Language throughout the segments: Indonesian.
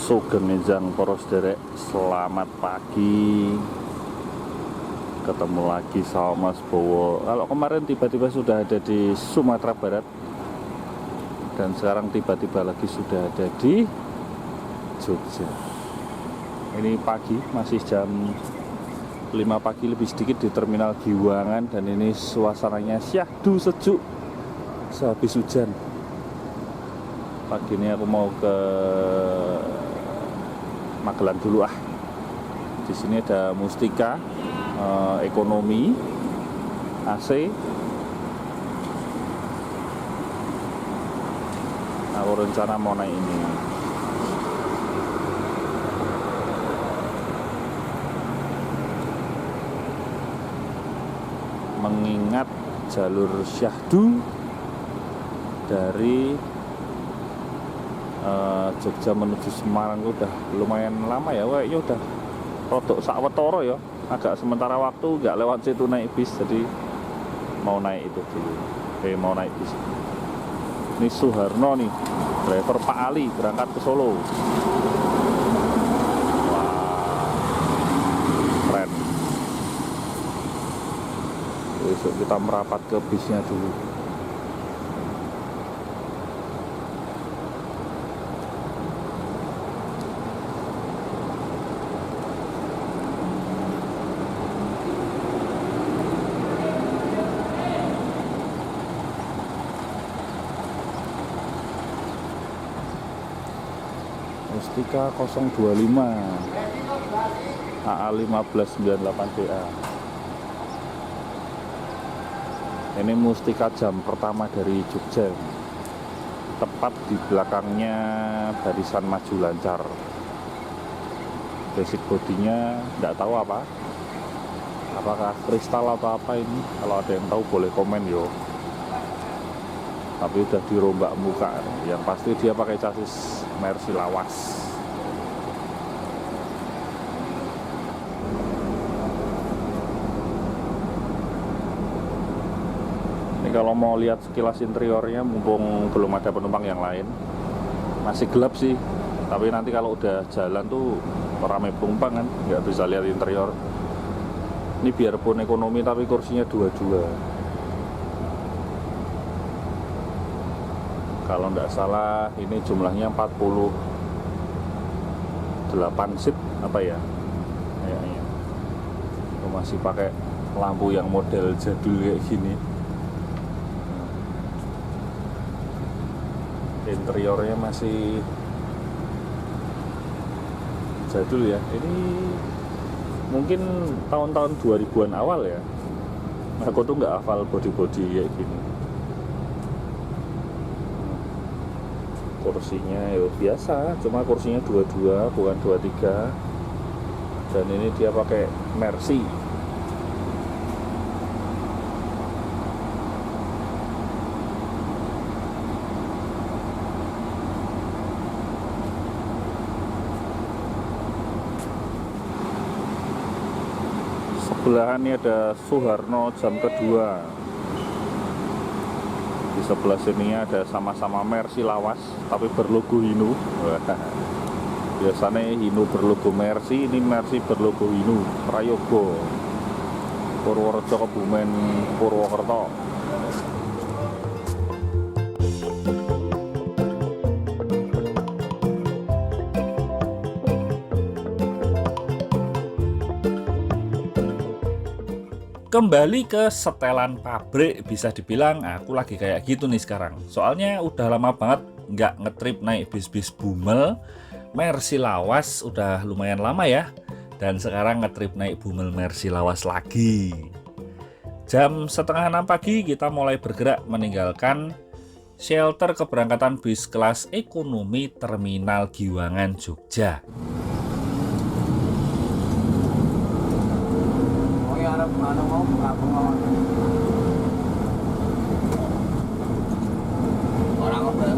Sugeng Enjang poros derek, selamat pagi. Ketemu lagi sama Mas Bowo. Kalau kemarin tiba-tiba sudah ada di Sumatera Barat, dan sekarang tiba-tiba lagi sudah ada di Jogja. Ini pagi, masih jam 5 pagi lebih sedikit di Terminal Giwangan, dan ini suasananya syahdu sejuk sehabis hujan. Pagi ini aku mau ke Magelang dulu ah. Di sini ada Mustika, ekonomi, AC. Aku rencana mau naik ini. Mengingat jalur syahdu dari Jogja menuju Semarang udah lumayan lama ya, kayaknya udah rodok sawetara ya, agak sementara waktu nggak lewat situ naik bis, jadi mau naik itu dulu. Mau naik bis. Ini Suharno nih, driver Pak Ali berangkat ke Solo. Wah, keren. Besok kita merapat ke bisnya dulu. Mustika 025 AA 1598DA. Ini Mustika jam pertama dari Jogja, tepat di belakangnya barisan maju lancar. Basic bodinya nggak tahu apakah kristal atau apa ini. Kalau ada yang tahu boleh komen yo. Tapi udah dirombak muka, yang pasti dia pakai chassis Mercy lawas. Ini kalau mau lihat sekilas interiornya, mumpung belum ada penumpang yang lain, masih gelap sih. Tapi nanti kalau udah jalan tuh ramai penumpang kan, nggak bisa lihat interior. Ini biarpun ekonomi tapi kursinya dua-dua. Kalau nggak salah ini jumlahnya 48 seat apa ya kayaknya. Masih pakai lampu yang model jadul kayak gini. Interiornya masih jadul ya. Ini mungkin tahun-tahun 2000-an awal ya. Aku tuh nggak hafal body-body kayak gini. Kursinya ya biasa, cuma kursinya 22 bukan 23. Dan ini dia pakai Mercy. Sebelahan ini ada Suharno jam kedua. Di sebelah sini ada sama-sama Mercy lawas tapi berlogo Hino. Biasanya Hino berlogo Mercy, ini Mercy berlogo Hino. Prayogo, Purworejo, Kebumen, Purwokerto. Kembali ke setelan pabrik, bisa dibilang aku lagi kayak gitu nih sekarang. Soalnya udah lama banget nggak ngetrip naik bis-bis Bumel. Mercy lawas udah lumayan lama ya. Dan sekarang ngetrip naik Bumel Mercy lawas lagi. Jam 5:30 pagi kita mulai bergerak meninggalkan shelter keberangkatan bis kelas ekonomi Terminal Giwangan Jogja. Orang apa ya?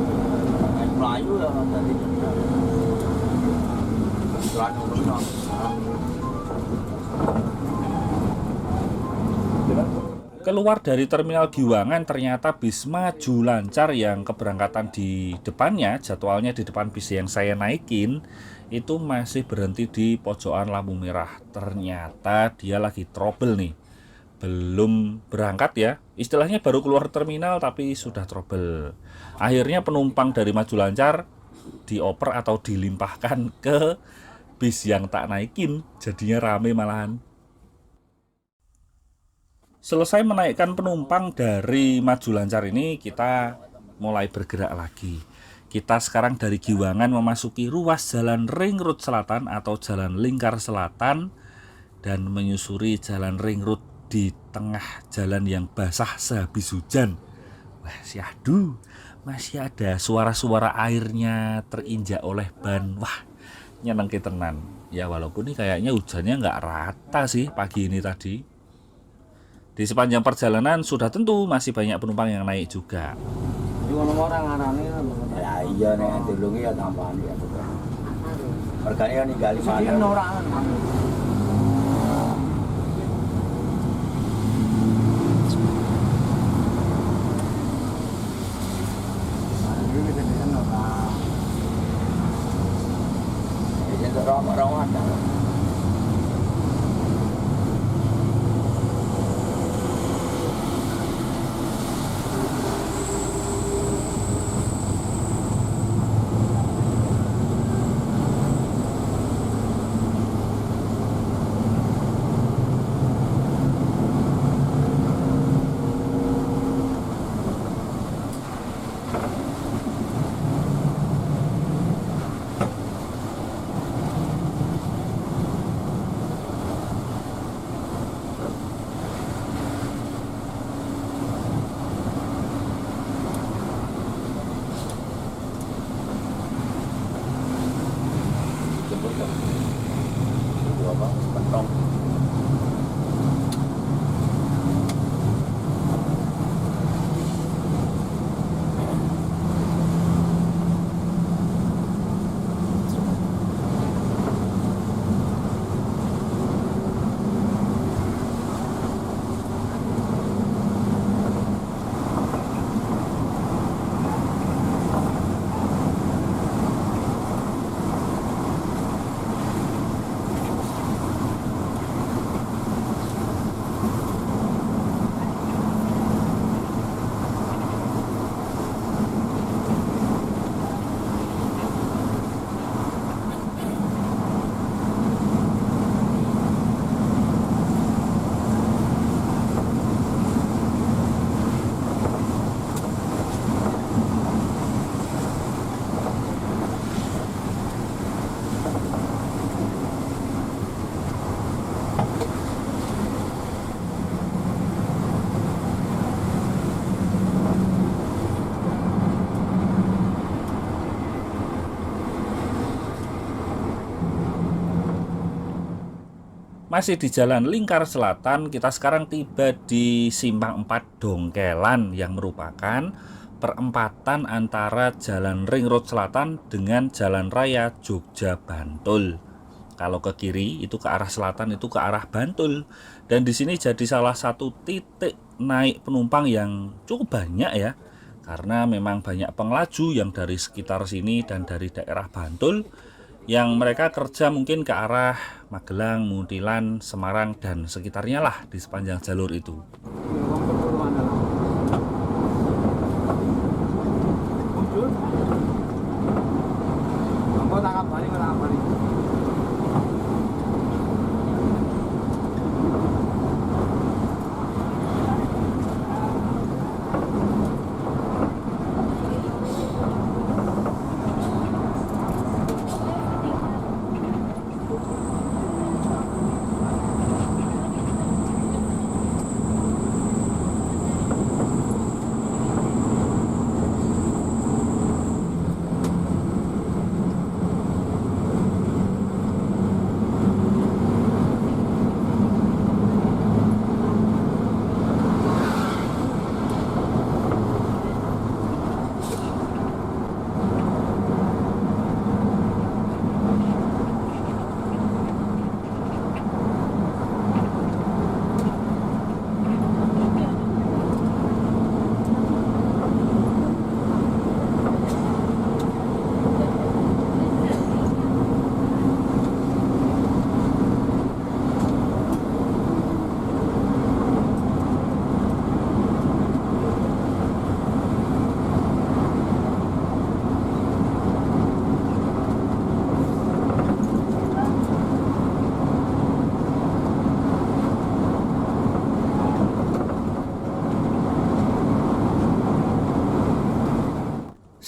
Melayu ya tadi. Keluar dari terminal Giwangan ternyata bis maju lancar yang keberangkatan di depannya, jadwalnya di depan bis yang saya naikin, itu masih berhenti di pojokan lampu merah. Ternyata dia lagi trouble nih. Belum berangkat ya, istilahnya baru keluar terminal tapi sudah trouble. Akhirnya penumpang dari maju lancar dioper atau dilimpahkan ke bis yang tak naikin, jadinya rame malahan. Selesai menaikkan penumpang dari maju lancar ini, kita mulai bergerak lagi. Kita sekarang dari Giwangan memasuki ruas jalan Ring Road Selatan atau Jalan Lingkar Selatan dan menyusuri jalan Ring Road di tengah jalan yang basah sehabis hujan. Wah, syahdu, masih ada suara-suara airnya terinjak oleh ban. Wah, nyenengke tenan. Ya walaupun ini kayaknya hujannya nggak rata sih pagi ini tadi. Di sepanjang perjalanan sudah tentu masih banyak penumpang yang naik juga. Cuma orang anane ya iya nek dilungi ya tambani ya. Regane kan ninggali mana. Ora. Masih di Jalan Lingkar Selatan, kita sekarang tiba di Simpang 4 Dongkelan yang merupakan perempatan antara Jalan Ring Road Selatan dengan Jalan Raya Jogja Bantul. Kalau ke kiri itu ke arah selatan, itu ke arah Bantul. Dan di sini jadi salah satu titik naik penumpang yang cukup banyak ya. Karena memang banyak pengelaju yang dari sekitar sini dan dari daerah Bantul yang mereka kerja mungkin ke arah Magelang, Munthilan, Semarang, dan sekitarnya lah di sepanjang jalur itu.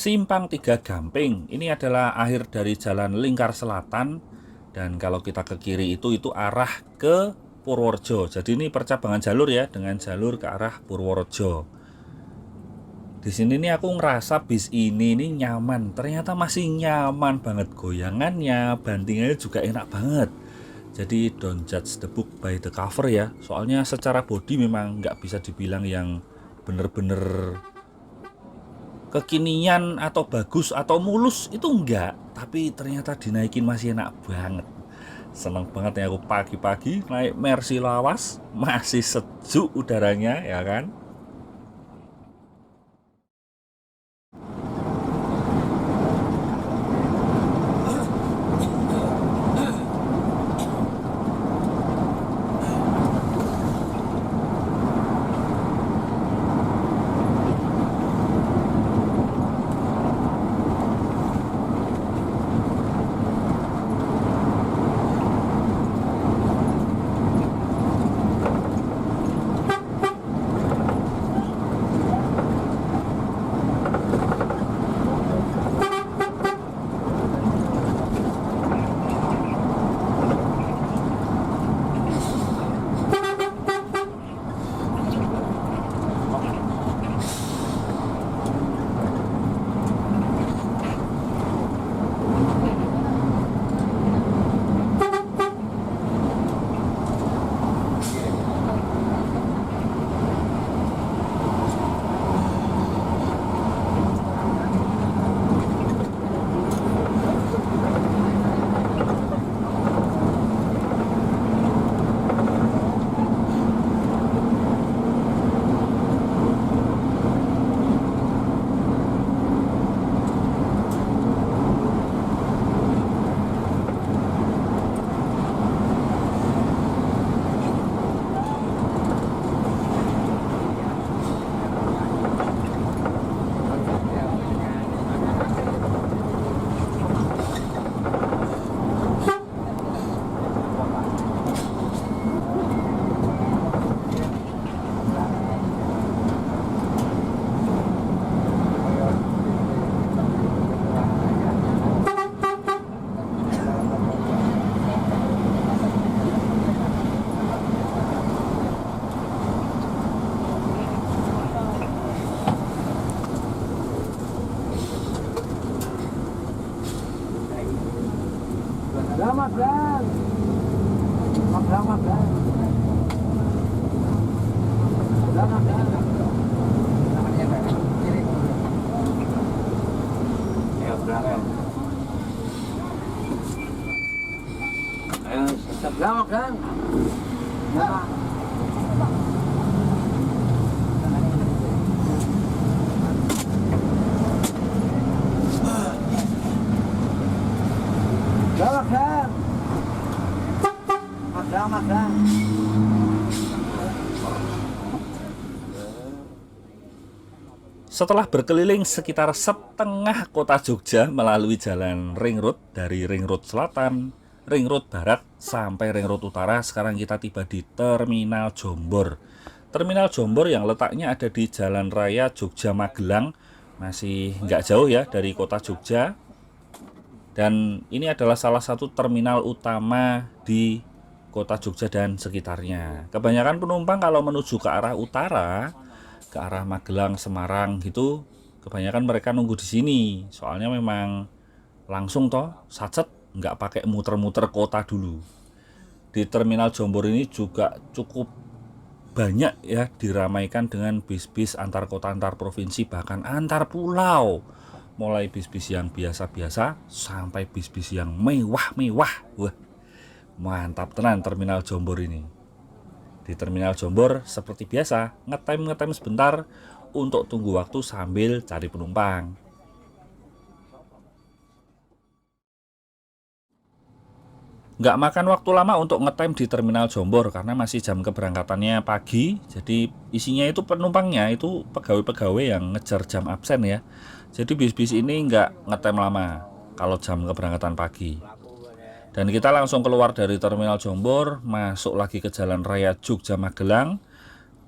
Simpang 3 Gamping. Ini adalah akhir dari Jalan Lingkar Selatan, dan kalau kita ke kiri itu arah ke Purworejo. Jadi ini percabangan jalur ya, dengan jalur ke arah Purworejo. Di sini nih aku ngerasa bis ini nih nyaman. Ternyata masih nyaman banget, goyangannya, bantingannya juga enak banget. Jadi don't judge the book by the cover ya. Soalnya secara bodi memang nggak bisa dibilang yang bener-bener kekinian atau bagus atau mulus, itu enggak. Tapi ternyata dinaikin masih enak banget. Seneng banget ya aku pagi-pagi naik Mercy lawas, masih sejuk udaranya ya kan. Selamat dan selamat dan selamat dan ya berangkat. Ayo selamat dan Setelah berkeliling sekitar setengah kota Jogja melalui jalan Ring Road, dari Ring Road Selatan, Ring Road Barat, sampai Ring Road Utara, sekarang kita tiba di Terminal Jombor. Terminal Jombor yang letaknya ada di Jalan Raya Jogja Magelang, masih nggak jauh ya dari kota Jogja. Dan ini adalah salah satu terminal utama di kota Jogja dan sekitarnya. Kebanyakan penumpang kalau menuju ke arah utara, ke arah Magelang, Semarang gitu, kebanyakan mereka nunggu di sini. Soalnya memang langsung toh, sacet, nggak pakai muter-muter kota dulu. Di Terminal Jombor ini juga cukup banyak ya diramaikan dengan bis-bis antar kota, antar provinsi, bahkan antar pulau. Mulai bis-bis yang biasa-biasa sampai bis-bis yang mewah-mewah. Wah, mantap tenan Terminal Jombor ini. Di Terminal Jombor seperti biasa, ngetem sebentar untuk tunggu waktu sambil cari penumpang. Nggak makan waktu lama untuk ngetem di Terminal Jombor karena masih jam keberangkatannya pagi. Jadi isinya itu penumpangnya itu pegawai-pegawai yang ngejar jam absen ya. Jadi bis-bis ini nggak ngetem lama kalau jam keberangkatan pagi. Dan kita langsung keluar dari Terminal Jombor, masuk lagi ke Jalan Raya Jogja Magelang.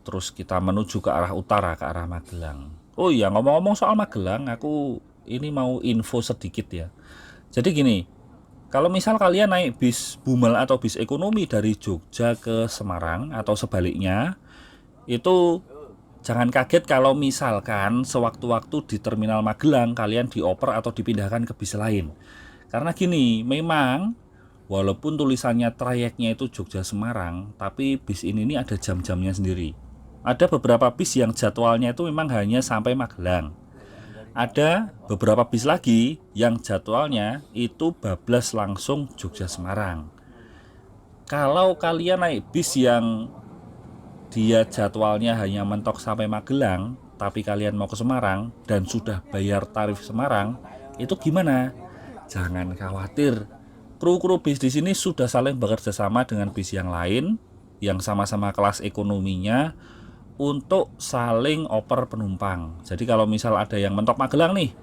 Terus kita menuju ke arah utara, ke arah Magelang. Oh iya, ngomong-ngomong soal Magelang, aku ini mau info sedikit ya. Jadi gini, kalau misal kalian naik bis Bumel atau bis ekonomi dari Jogja ke Semarang atau sebaliknya, itu jangan kaget kalau misalkan sewaktu-waktu di terminal Magelang kalian dioper atau dipindahkan ke bis lain. Karena gini, memang walaupun tulisannya trayeknya itu Jogja Semarang, tapi bis ini ada jam-jamnya sendiri. Ada beberapa bis yang jadwalnya itu memang hanya sampai Magelang. Ada beberapa bis lagi yang jadwalnya itu bablas langsung Jogja Semarang. Kalau kalian naik bis yang dia jadwalnya hanya mentok sampai Magelang, tapi kalian mau ke Semarang dan sudah bayar tarif Semarang, itu gimana? Jangan khawatir. Kru-kru bis di sini sudah saling bekerja sama dengan bis yang lain yang sama-sama kelas ekonominya untuk saling oper penumpang. Jadi kalau misal ada yang mentok Magelang nih,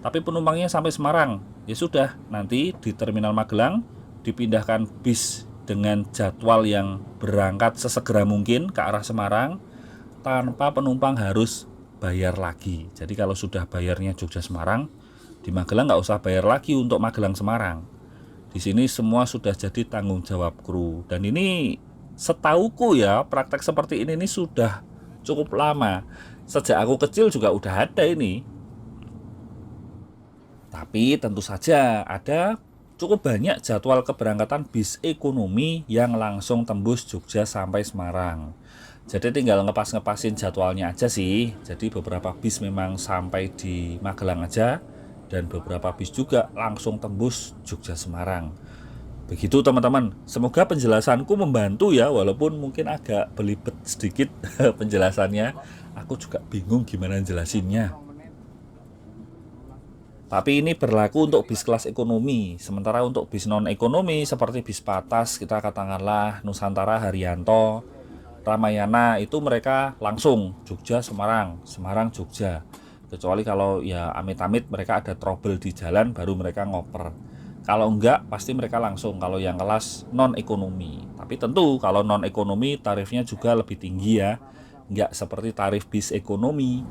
tapi penumpangnya sampai Semarang, ya sudah, nanti di terminal Magelang dipindahkan bis dengan jadwal yang berangkat sesegera mungkin ke arah Semarang tanpa penumpang harus bayar lagi. Jadi kalau sudah bayarnya Jogja Semarang, di Magelang nggak usah bayar lagi untuk Magelang Semarang. Di sini semua sudah jadi tanggung jawab kru. Dan ini setauku ya, praktek seperti ini sudah cukup lama. Sejak aku kecil juga udah ada ini. Tapi tentu saja ada cukup banyak jadwal keberangkatan bis ekonomi yang langsung tembus Jogja sampai Semarang. Jadi tinggal ngepas-ngepasin jadwalnya aja sih. Jadi beberapa bis memang sampai di Magelang aja, dan beberapa bis juga langsung tembus Jogja Semarang. Begitu teman-teman, semoga penjelasanku membantu ya, walaupun mungkin agak belibet sedikit penjelasannya. Aku juga bingung gimana jelasinnya. Tapi ini berlaku untuk bis kelas ekonomi. Sementara untuk bis non-ekonomi seperti bis Patas, kita katakanlah Nusantara Haryanto, Ramayana, itu mereka langsung Jogja Semarang, Semarang Jogja. Kecuali kalau ya amit-amit mereka ada trouble di jalan baru mereka ngoper. Kalau enggak pasti mereka langsung kalau yang kelas non-ekonomi. Tapi tentu kalau non-ekonomi tarifnya juga lebih tinggi ya. Enggak seperti tarif bis ekonomi.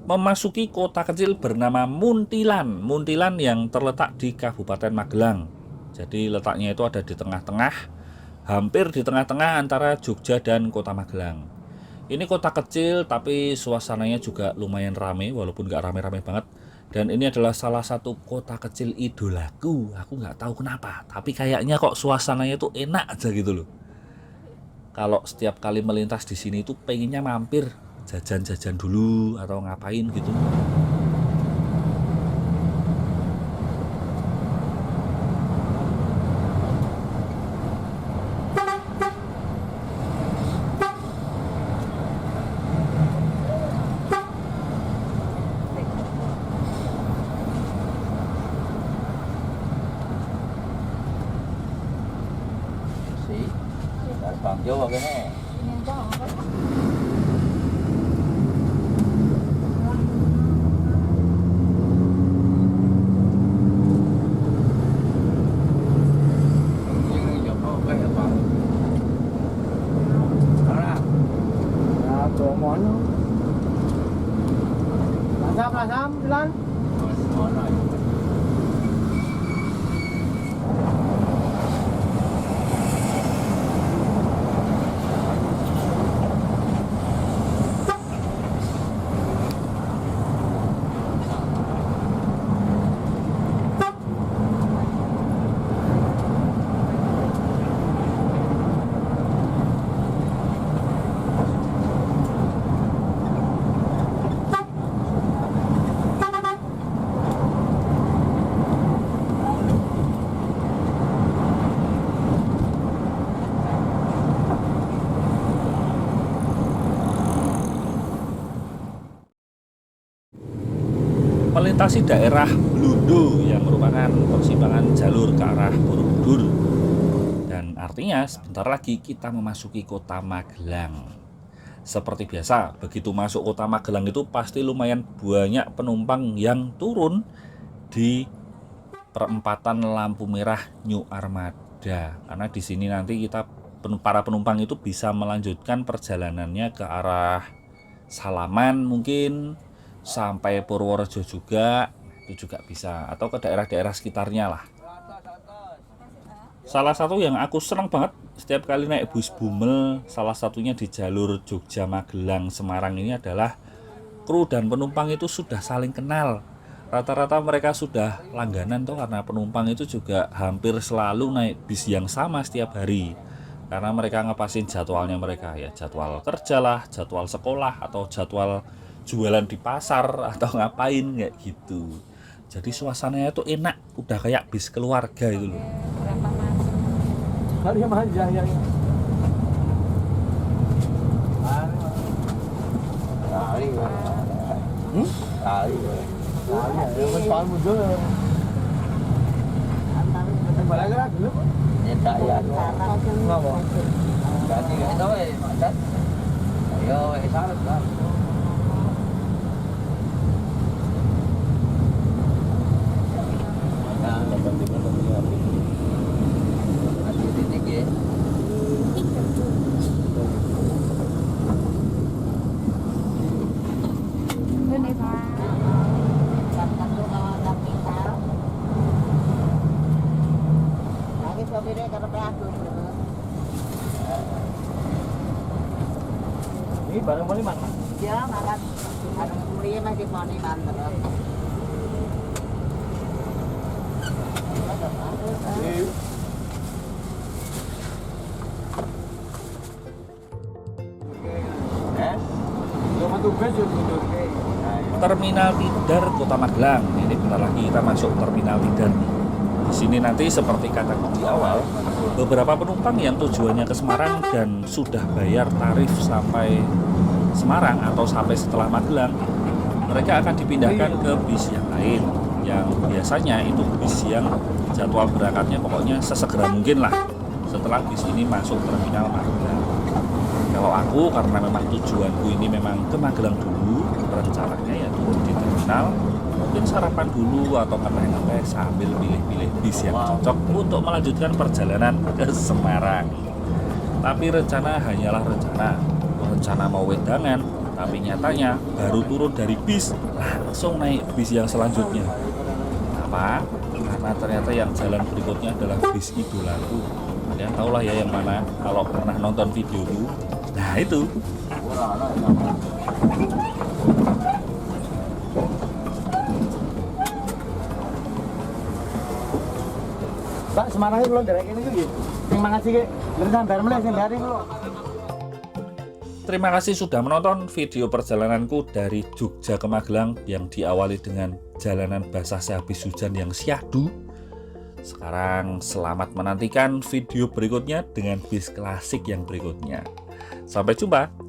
memasuki kota kecil bernama Muntilan. Muntilan yang terletak di Kabupaten Magelang. Jadi letaknya itu ada di tengah-tengah, hampir di tengah-tengah antara Jogja dan Kota Magelang. Ini kota kecil tapi suasananya juga lumayan rame walaupun nggak rame-rame banget. Dan ini adalah salah satu kota kecil idolaku. Aku nggak tahu kenapa, tapi kayaknya kok suasananya tuh enak aja gitu loh. Kalau setiap kali melintas di sini tuh pengennya mampir jajan-jajan dulu atau ngapain gitu. Bang Jawa kene. Lasam, Lan. Melintasi daerah Blundo yang merupakan persimpangan jalur ke arah Borobudur. Dan artinya sebentar lagi kita memasuki kota Magelang. Seperti biasa, begitu masuk kota Magelang itu pasti lumayan banyak penumpang yang turun di perempatan lampu merah New Armada. Karena di sini nanti para penumpang itu bisa melanjutkan perjalanannya ke arah Salaman mungkin, sampai Purworejo juga, itu juga bisa, atau ke daerah-daerah sekitarnya lah. Salah satu yang aku senang banget setiap kali naik bus Bumel, salah satunya di jalur Jogja Magelang Semarang ini adalah kru dan penumpang itu sudah saling kenal. Rata-rata mereka sudah langganan tuh, karena penumpang itu juga hampir selalu naik bis yang sama setiap hari. Karena mereka ngepasin jadwalnya mereka, ya jadwal kerja lah, jadwal sekolah, atau jadwal jualan di pasar atau ngapain kayak gitu. Jadi suasananya tuh enak, udah kayak bis keluarga itu loh. Berapa mas? Hari manja ya. Kali. Kali. Ya, mas Pak muncul. Balik lagi dulu. Nyetak ya. Ngapa? Ganti itu macet. Ayo, salah lah. Ini barang boleh mana? Ya, makan. Ada kuliah masih mau nih mantan. Terminal Tidar Kota Magelang. Ini bentar lagi kita masuk Terminal Tidar nih. Di sini nanti seperti kataku di awal, beberapa penumpang yang tujuannya ke Semarang dan sudah bayar tarif sampai Semarang atau sampai setelah Magelang, mereka akan dipindahkan ke bis yang lain, yang biasanya itu bis yang jadwal berangkatnya pokoknya sesegera mungkin lah setelah bis ini masuk Terminal Magelang. Kalau aku, karena memang tujuanku ini memang ke Magelang dulu, rencananya ya turun di terminal, mungkin sarapan dulu atau ngeteh-ngeteh sambil pilih-pilih bis yang cocok untuk melanjutkan perjalanan ke Semarang. Tapi rencana hanyalah rencana mau wedangan, Tapi nyatanya baru turun dari bis langsung naik bis yang selanjutnya. Apa? Karena ternyata yang jalan berikutnya adalah bis idolaku. Kalian tahu lah ya yang mana kalau pernah nonton videoku. Nah itu. Pak, Semarangnya belum dari ini gitu. Terima kasih, Ki. Beneran bayar mulai sing dari lo. Terima kasih sudah menonton video perjalananku dari Jogja ke Magelang yang diawali dengan jalanan basah sehabis hujan yang syahdu. Sekarang selamat menantikan video berikutnya dengan bis klasik yang berikutnya. Sampai jumpa.